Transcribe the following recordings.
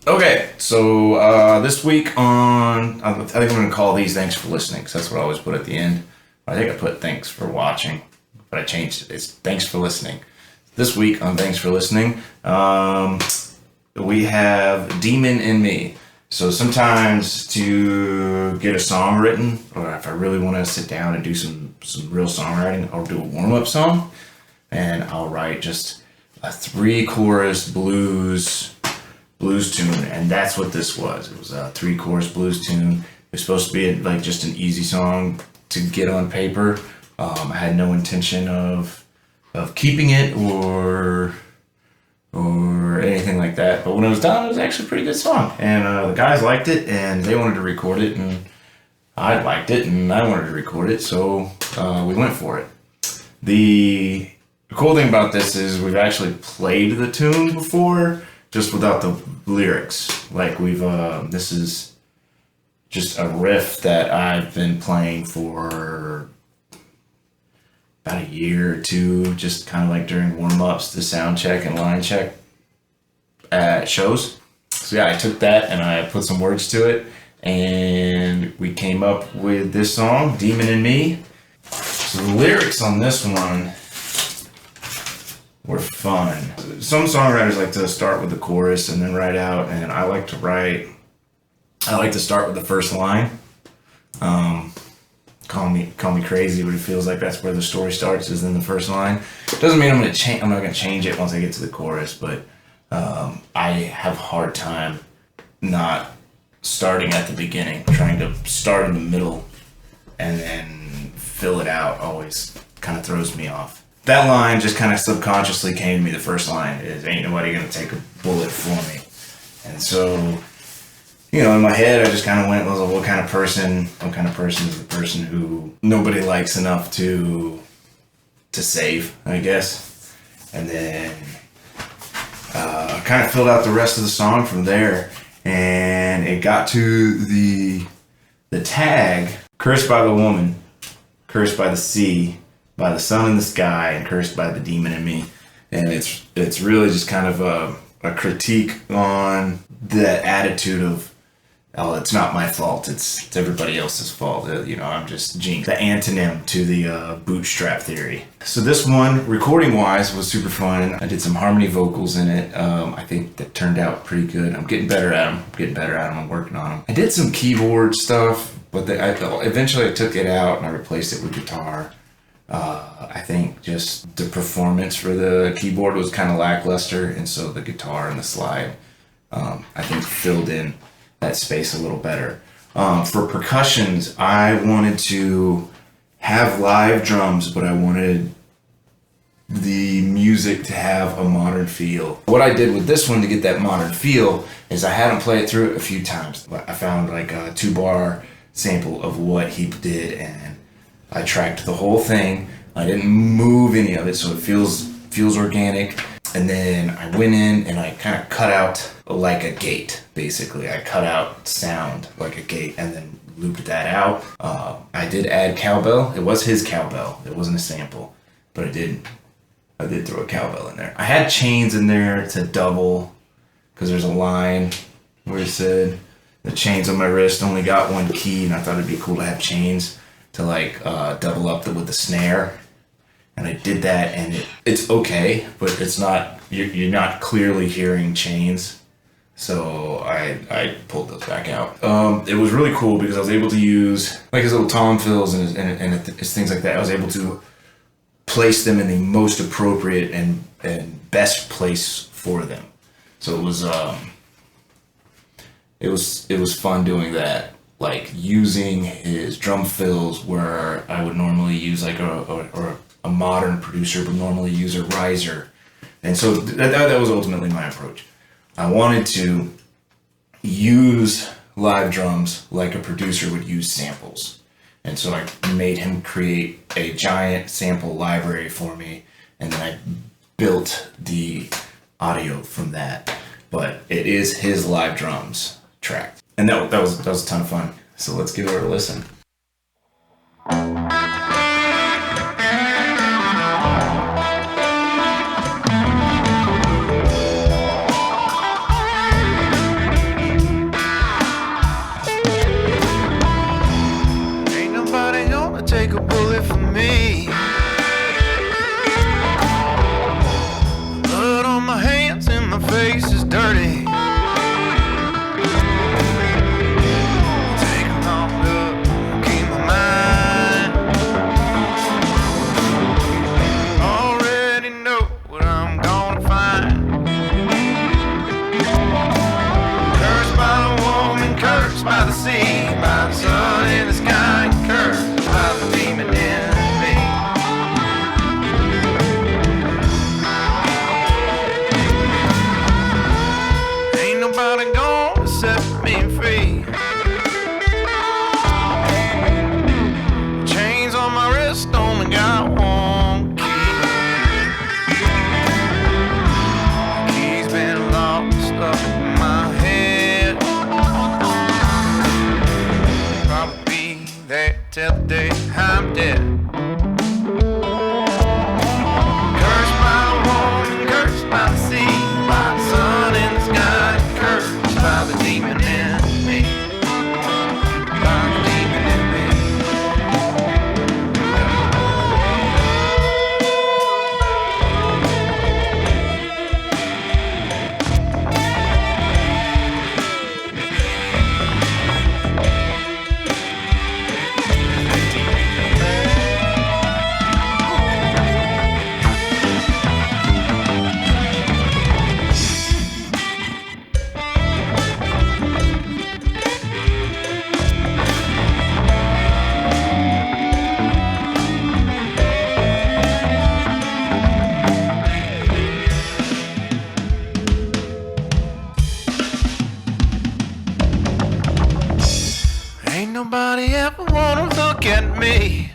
Okay, so this week I think I'm going to call these "Thanks for Listening" because that's what I always put at the end. I think I put "Thanks for Watching," but I changed it. It's "Thanks for Listening." This week on "Thanks for Listening," we have "Demon in Me." So sometimes to get a song written, or if I really want to sit down and do some real songwriting, I'll do a warm-up song, and I'll write just a 3-chorus blues tune, and that's what this was. It was a 3-chorus blues tune. It was supposed to be like just an easy song to get on paper. I had no intention of keeping it or anything like that. But when it was done, it was actually a pretty good song, and the guys liked it, and they wanted to record it, and I liked it, and I wanted to record it, so we went for it. The cool thing about this is we've actually played the tune before, just without the lyrics. Like this is just a riff that I've been playing for about a year or two, just kind of like during warm-ups, the sound check and line check at shows. So yeah, I took that and I put some words to it, and we came up with this song, "Demon in Me." So the lyrics on this one were fun. Some songwriters like to start with the chorus and then write out, and I like to start with the first line. Call me crazy, but it feels like that's where the story starts, is in the first line. Doesn't mean I'm not gonna change it once I get to the chorus, but I have a hard time not starting at the beginning. Trying to start in the middle and then fill it out always kind of throws me off. That line just kind of subconsciously came to me. The first line is, "Ain't nobody gonna take a bullet for me." And so, in my head, I just kind of went, well, what kind of person is the person who nobody likes enough to save, I guess. And then kind of filled out the rest of the song from there. And it got to the tag, "Cursed by the woman, cursed by the sea, by the sun in the sky, and cursed by the demon in me." And it's really just kind of a critique on the attitude of, oh, it's not my fault, it's everybody else's fault. I'm just jinxed. The antonym to the bootstrap theory. So this one, recording-wise, was super fun. I did some harmony vocals in it. I think that turned out pretty good. I'm getting better at them. I'm working on them. I did some keyboard stuff, but eventually I took it out and I replaced it with guitar. I think just the performance for the keyboard was kind of lackluster, and so the guitar and the slide, I think, filled in that space a little better. For percussions, I wanted to have live drums, but I wanted the music to have a modern feel. What I did with this one to get that modern feel is I had him play it through it a few times. I found like a 2-bar sample of what he did, and I tracked the whole thing. I didn't move any of it, so it feels organic. And then I went in and I kind of cut out like a gate, basically. I cut out sound like a gate and then looped that out. I did add cowbell. It was his cowbell. It wasn't a sample, but I did throw a cowbell in there. I had chains in there to double, because there's a line where it said the chains on my wrist only got one key, and I thought it'd be cool to have chains to double up with the snare. And I did that, and it's okay, but it's not, you're not clearly hearing chains. So I pulled those back out. It was really cool because I was able to use like his little tom fills and his things like that. I was able to place them in the most appropriate and best place for them. So it was fun doing that. Like using his drum fills where I would normally use like a modern producer would normally use a riser. And so that was ultimately my approach. I wanted to use live drums like a producer would use samples. And so I made him create a giant sample library for me, and then I built the audio from that. But it is his live drums track. And that was a ton of fun. So let's give it a listen. place is dirty. Take a long look, keep my mind. Already know what I'm gonna find. Cursed by the woman, cursed by the sea, by the sun in the sky, cursed by the demon in me. Ain't nobody gonna set me free. Chains on my wrist, only got one key. The key's been lost up in my head. Probably be there till the day I'm dead. Cursed by the woman, cursed by the sea, by the sun in the sky, cursed by the demon in me. By the demon in me. Ain't nobody ever wanna look at me.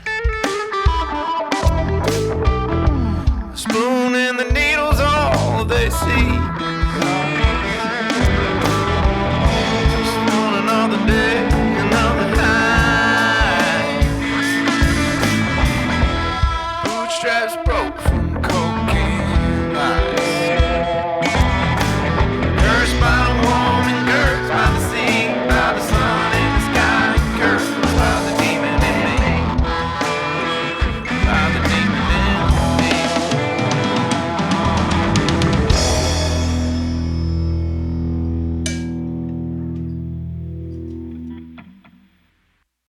The spoon and the needle's all they see. Just want another day, another high. Bootstraps broke